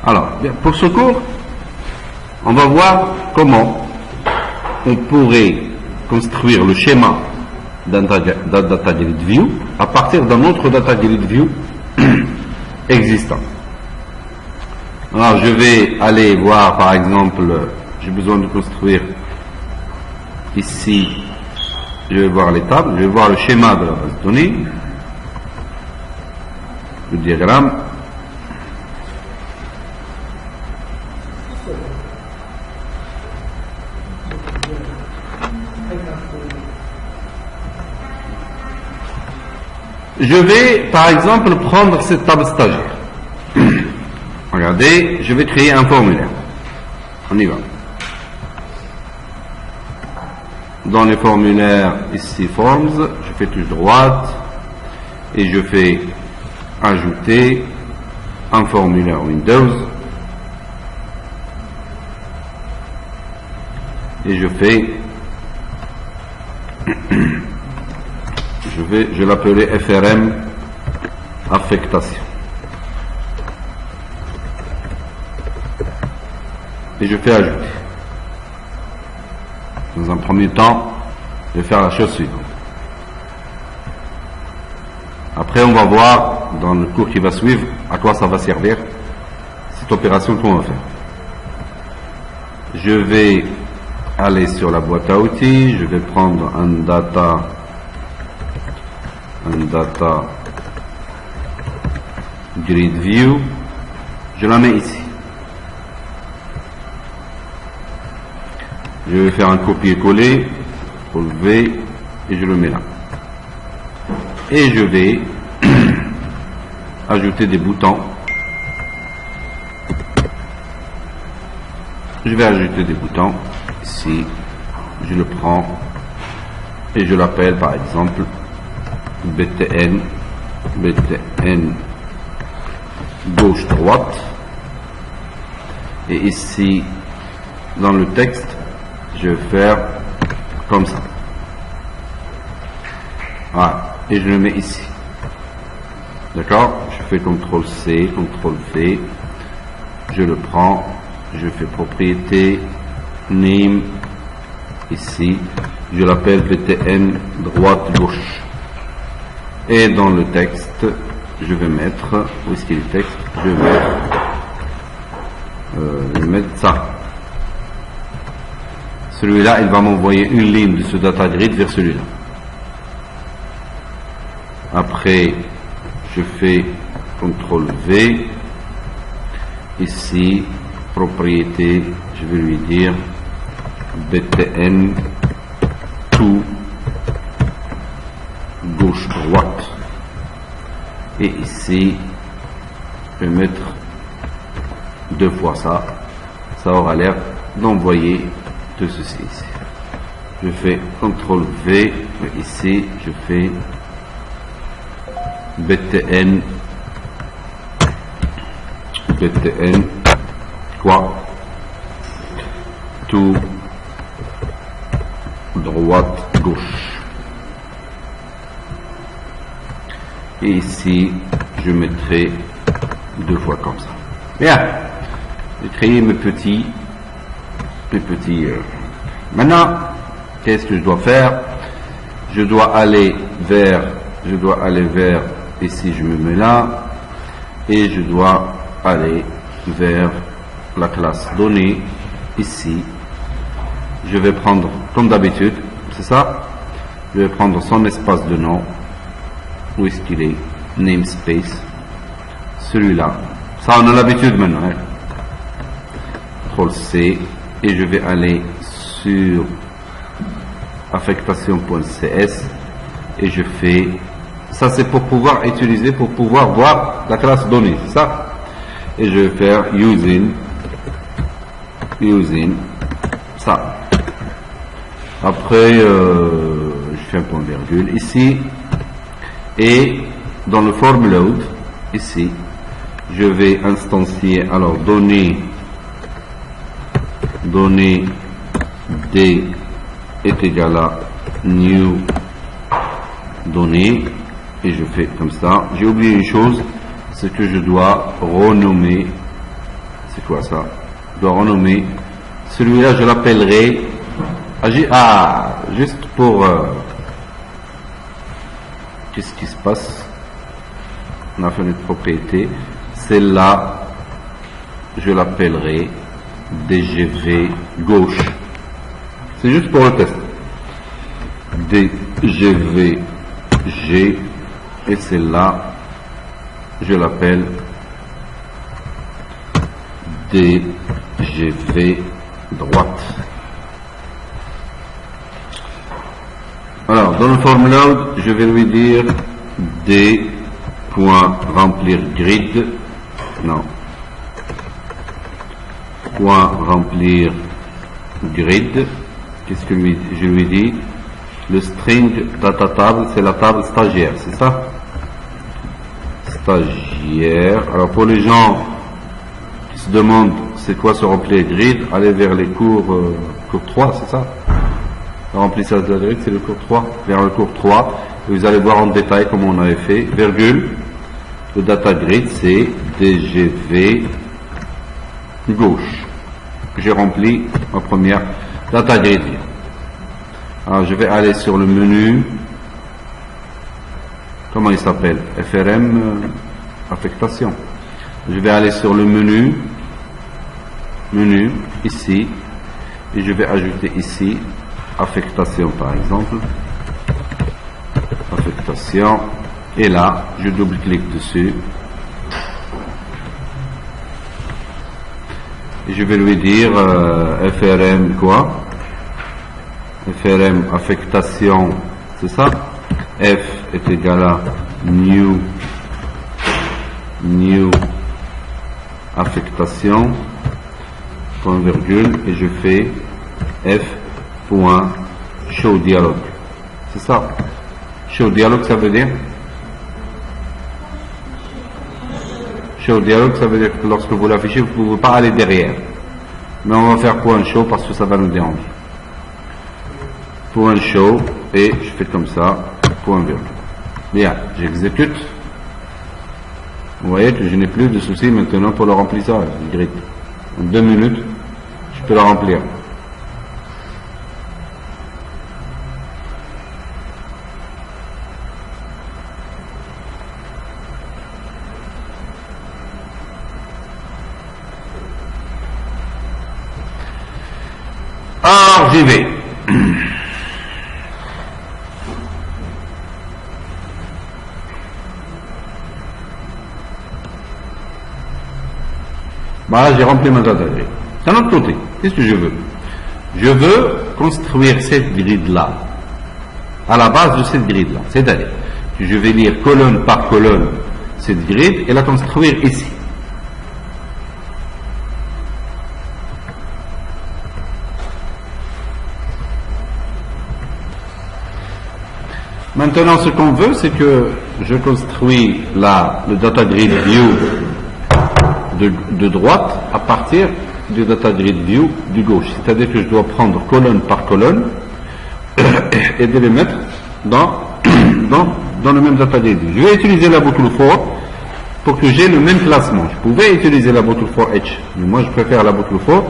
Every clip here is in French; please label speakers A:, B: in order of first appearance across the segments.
A: Alors, bien, pour ce cours, on va voir comment on pourrait construire le schéma d'un data grid view à partir d'un autre data grid view existant. Alors, je vais aller voir, par exemple, j'ai besoin de construire ici, je vais voir les tables, je vais voir le schéma de la base de données, le diagramme. Je vais, par exemple, prendre cette table stagiaire. Regardez, je vais créer un formulaire. On y va. Dans les formulaires, ici, Forms, je fais touche droite et je fais ajouter un formulaire Windows et je fais je l'appelais FRM affectation et je fais ajouter. Dans un premier temps, je vais faire la chose suivante. Après, on va voir dans le cours qui va suivre à quoi ça va servir cette opération qu'on va faire. Je vais aller sur la boîte à outils, je vais prendre un data grid view, je la mets ici. Je vais faire un copier-coller, relever et je le mets là. Et je vais ajouter des boutons. Je vais ajouter des boutons ici. Je le prends et je l'appelle par exemple BTN gauche-droite. Et ici, dans le texte, je vais faire comme ça. Voilà. Et je le mets ici. D'accord? Je fais CTRL-C, CTRL-V. Je le prends. Je fais propriété, name, ici. Je l'appelle BTN droite-gauche. Et dans le texte, je vais mettre, où est-ce qu'il est le texte? Je vais mettre ça. Celui-là, il va m'envoyer une ligne de ce data grid vers celui-là. Après, je fais CTRL-V. Ici, propriété, je vais lui dire BTN tout gauche-droite. Et ici, je vais mettre deux fois ça. Ça aura l'air d'envoyer tout ceci ici. Je fais CTRL-V. Ici, je fais BTN quoi tout droite gauche. Et ici je mettrai deux fois comme ça. Bien, j'ai créé mes petits maintenant qu'est-ce que je dois faire? Je dois aller vers ici, je me mets là et je dois aller vers la classe donnée ici. Je vais prendre comme d'habitude, c'est ça, je vais prendre son espace de nom. Où est-ce qu'il est? Namespace, celui-là. Ça on a l'habitude maintenant, hein? CTRL-C et je vais aller sur affectation.cs et je fais ça, c'est pour pouvoir utiliser, pour pouvoir voir la classe donnée, c'est ça. Et je vais faire using ça. Après je fais un point virgule ici et dans le form load ici je vais instancier alors données d est égal à new données et je fais comme ça. J'ai oublié une chose, c'est que je dois renommer c'est quoi ça? Je dois renommer. Celui-là, je l'appellerai. Juste pour. Qu'est-ce qui se passe? On a fait une propriété. Celle-là, je l'appellerai DGV gauche. C'est juste pour le test. DGV G. Et celle-là, je l'appelle DGV droite. Alors, dans le formulaire, je vais lui dire D.remplir grid. Non. Point remplir grid. Qu'est-ce que je lui dis? Le string data table, c'est la table stagiaire, c'est ça? Stagiaire. Alors, pour les gens qui se demandent c'est quoi ce remplir grid, allez vers les cours 3, c'est ça? Le remplissage de la grid, c'est le cours 3. Vers le cours 3, et vous allez voir en détail comment on avait fait. Virgule. Le data grid, c'est DGV gauche. J'ai rempli ma première data grid. Alors, je vais aller sur le menu. Comment il s'appelle? FRM affectation. Je vais aller sur le menu. Menu, ici. Et je vais ajouter ici affectation, par exemple. Affectation. Et là, je double-clique dessus. Et je vais lui dire FRM quoi? FRM affectation, c'est ça? F est égal à new affectation, point virgule, et je fais f.show dialogue. C'est ça? Show dialogue, ça veut dire? Show dialogue, ça veut dire que lorsque vous l'affichez, vous ne pouvez pas aller derrière. Mais on va faire point show parce que ça va nous déranger. Point show, et je fais comme ça, point virgule. Bien, j'exécute. Vous voyez que je n'ai plus de soucis maintenant pour le remplissage du grid. En 2 minutes, je peux la remplir. Alors, j'y vais. Voilà, j'ai rempli ma data grid. D'un autre côté, qu'est-ce que je veux? Je veux construire cette grille-là à la base de cette grille-là. C'est-à-dire que je vais lire colonne par colonne cette grille et la construire ici. Maintenant, ce qu'on veut, c'est que je construis le data grid view de droite à partir du data grid view du gauche. C'est-à-dire que je dois prendre colonne par colonne et de les mettre dans le même data grid. Je vais utiliser la boucle for pour que j'ai le même classement. Je pouvais utiliser la boucle for H, mais moi je préfère la boucle for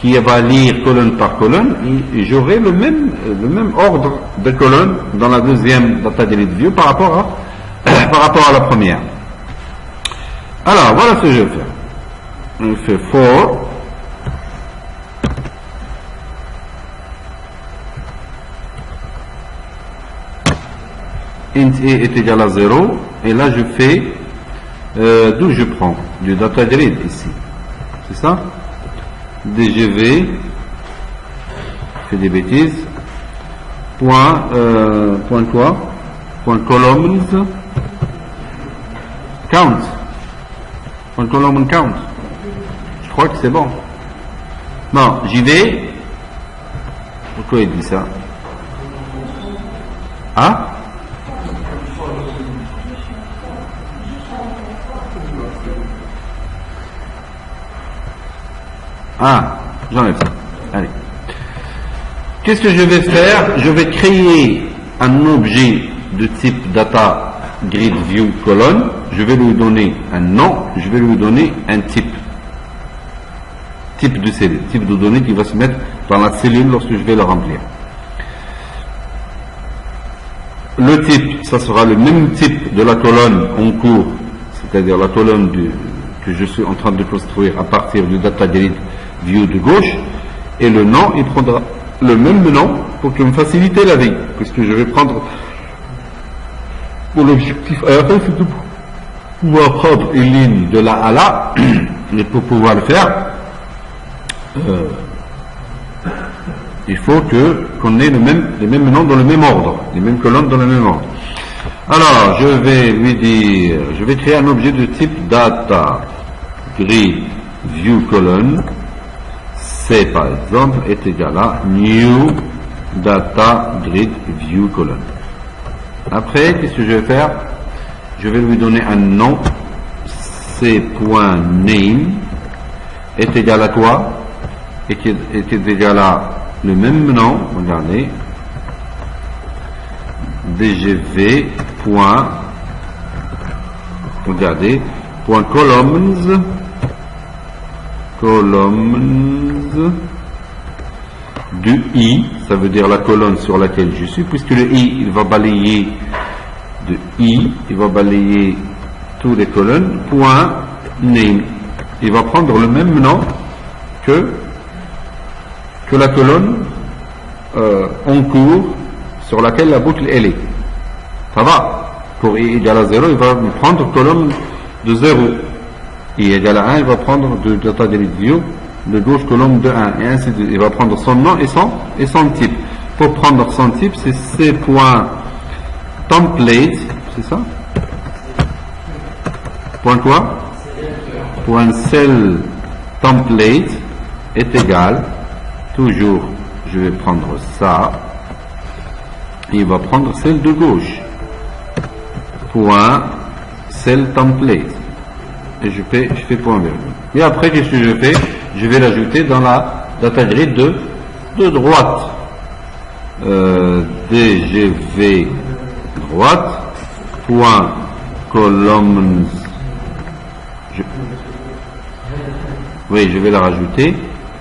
A: qui va lire colonne par colonne et j'aurai le même ordre de colonnes dans la deuxième data grid view par rapport à la première. Alors, voilà ce que je vais faire. Je fais for int a est égal à 0 et là je fais d'où je prends du data grid ici. C'est ça? DGV, je fais des bêtises, point quoi? Point columns count. Point column count. Je crois que c'est bon. Bon, j'y vais. Pourquoi il dit ça? Ah? Ah, j'enlève ça. Allez. Qu'est-ce que je vais faire? Je vais créer un objet de type data grid view colonne. Je vais lui donner un nom, je vais lui donner un type. type de cellule, type de données qui va se mettre dans la cellule lorsque je vais la remplir. Le type, ça sera le même type de la colonne en cours, c'est-à-dire la colonne que je suis en train de construire à partir du DataGrid View de gauche, et le nom, il prendra le même nom pour que me faciliter la vie, puisque je vais prendre pour l'objectif à la fin, c'est de pouvoir prendre une ligne de là à là, et pour pouvoir le faire, il faut qu'on ait les mêmes noms dans le même ordre, les mêmes colonnes dans le même ordre. Alors, je vais lui dire, je vais créer un objet de type data grid view column. C, par exemple, est égal à new data grid view column. Après, qu'est-ce que je vais faire? Je vais lui donner un nom. C.name est égal à quoi? Est égal à le même nom, regardez, dgv. Regardez, point columns du i, ça veut dire la colonne sur laquelle je suis, puisque le i, il va balayer de i, il va balayer toutes les colonnes, point name, il va prendre le même nom que la colonne en cours sur laquelle la boucle elle est. Ça va? Pour i égale à 0, il va prendre colonne de 0. I égale à 1, il va prendre de DataGrid View de gauche colonne de 1, et ainsi de suite. Il va prendre son nom et son type. Pour prendre son type, c'est c.template, c'est ça? Point quoi? Point cell template est égal, toujours je vais prendre ça, et il va prendre celle de gauche, point cell template, et je fais point virgule. Et après, qu'est-ce que je fais? Je vais l'ajouter dans la DataGrid de droite. DGV droite, point columns. Oui, je vais la rajouter.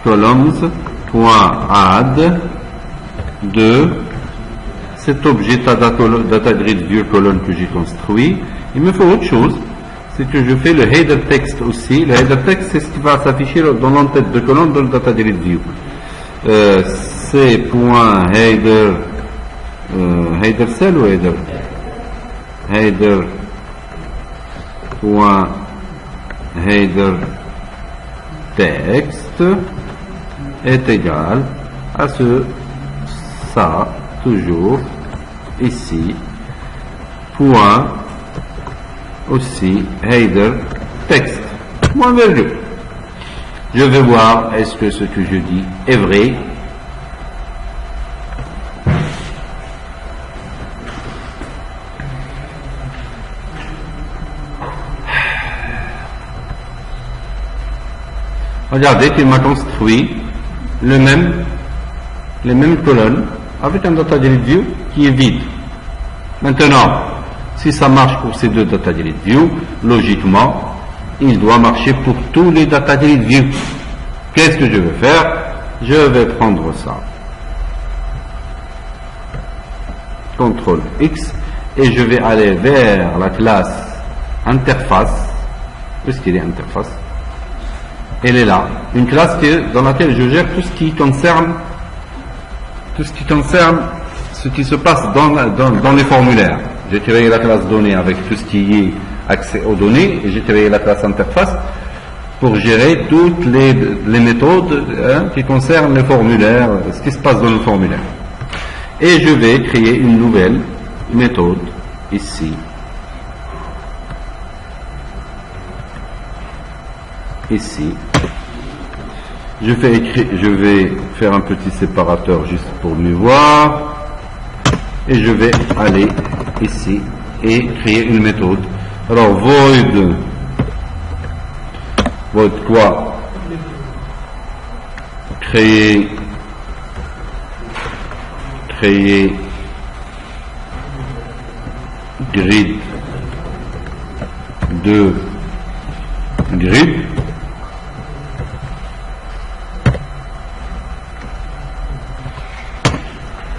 A: Columns, point add de cet objet DataGrid View colonne que j'ai construit. Il me faut autre chose, c'est que je fais le header text aussi. Le header text, c'est ce qui va s'afficher dans l'entête de colonne dans le DataGrid View. C.header header cell ou header? Header point header text est égal à ça, toujours ici, point aussi header text, point virgule. Je vais voir est-ce que ce que je dis est vrai. Regardez qu'il m'a construit les mêmes colonnes avec un DataGrid View qui est vide. Maintenant, si ça marche pour ces deux DataGrid View, logiquement, il doit marcher pour tous les DataGrid View. Qu'est-ce que je vais faire? Je vais prendre ça. CTRL X, et je vais aller vers la classe interface, puisqu'il est interface. Elle est là, une classe dans laquelle je gère tout ce qui concerne ce qui se passe dans les formulaires. J'ai créé la classe données avec tout ce qui est accès aux données, et j'ai créé la classe interface pour gérer toutes les méthodes qui concernent les formulaires, ce qui se passe dans le formulaire. Et je vais créer une nouvelle méthode ici. Ici, je vais faire un petit séparateur juste pour mieux voir, et je vais aller ici et créer une méthode. Alors void quoi? Créer grid de grid.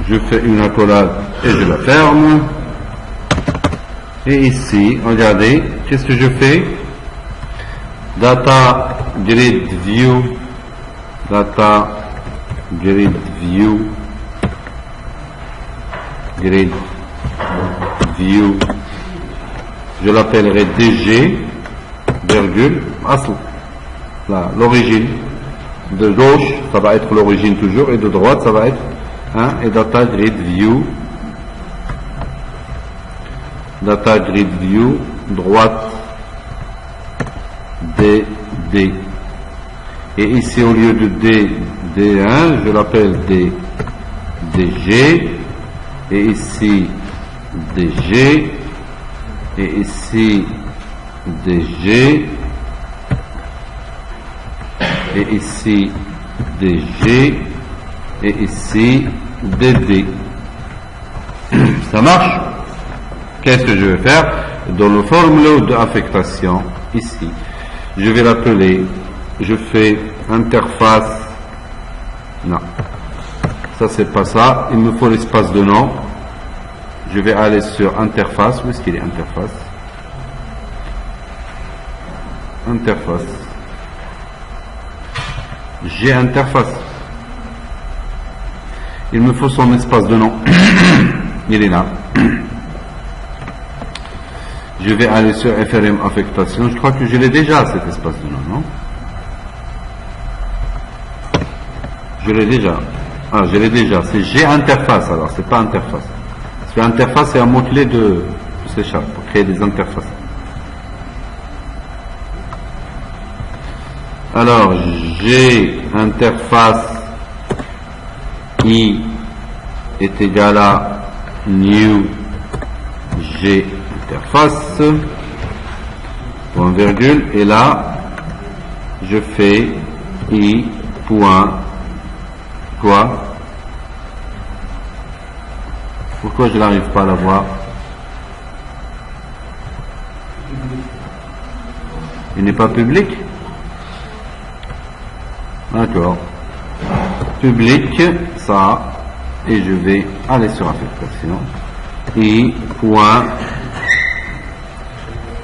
A: je fais une accolade et je la ferme. Et ici, regardez, qu'est-ce que je fais? Data Grid View, Data Grid View, Grid View, je l'appellerai DG, virgule, asl, l'origine. De gauche, ça va être l'origine toujours, et de droite, ça va être, et Data Grid View, Data Grid View, droite, D. Et ici, au lieu de D1, je l'appelle DG, et ici, DG, et ici, DG, et ici, DG, et ici, DD. Ça marche? Qu'est-ce que je vais faire? Dans le formulaire d'affectation, ici, je vais l'appeler, je fais interface, non, ça c'est pas ça, il me faut l'espace de nom, je vais aller sur interface, où est-ce qu'il est interface? Interface, j'ai interface, il me faut son espace de nom, il est là. Je vais aller sur FRM affectation. Je crois que je l'ai déjà, cet espace de nom, non? Je l'ai déjà. Ah, je l'ai déjà. C'est G interface, alors, c'est pas interface. Parce que interface, c'est un mot-clé de C# pour créer des interfaces. Alors, G interface I est égal à new G interface, point virgule, et là je fais I point quoi? Pourquoi je n'arrive pas à la voir? Il n'est pas public? D'accord. Public, ça, et je vais aller sur affectation. I point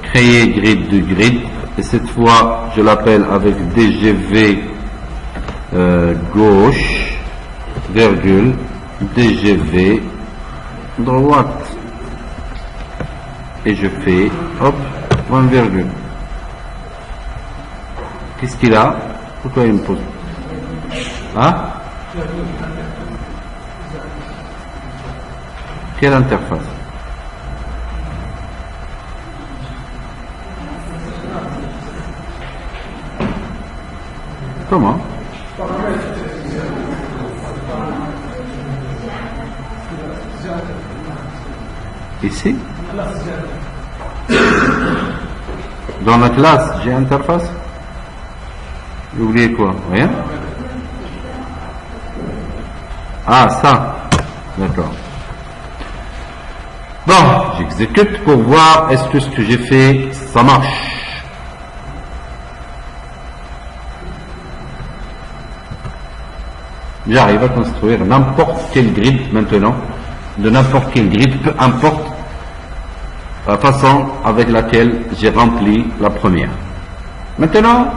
A: créer grid de grid, et cette fois je l'appelle avec DGV gauche, virgule, DGV droite, et je fais hop, point virgule. Qu'est-ce qu'il a? Pourquoi il me pose? Quelle interface? Comment? Ici? Dans la classe, j'ai interface? J'ai oublié quoi? Rien? Ah, ça. D'accord. Bon, j'exécute pour voir est-ce que ce que j'ai fait, ça marche. J'arrive à construire n'importe quel grid maintenant, de n'importe quel grid, peu importe la façon avec laquelle j'ai rempli la première. Maintenant,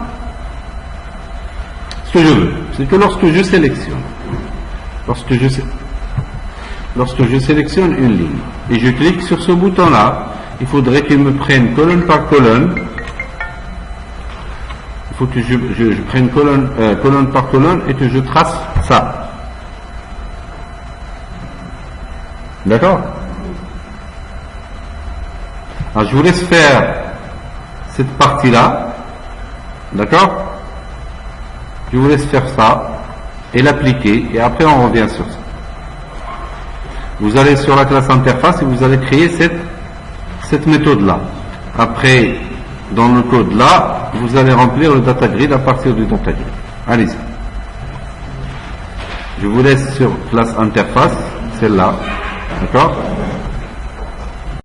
A: ce que je veux, c'est que lorsque je sélectionne une ligne et je clique sur ce bouton-là, il faudrait qu'il me prenne colonne par colonne. Il faut que je prenne colonne par colonne et que je trace ça. D'accord? Alors je vous laisse faire cette partie-là. D'accord? Je vous laisse faire ça et l'appliquer, et après on revient sur ça. Vous allez sur la classe interface et vous allez créer cette méthode-là. Après, dans le code là, vous allez remplir le data grid à partir du data grid. Allez-y. Je vous laisse sur classe interface, celle-là. D'accord?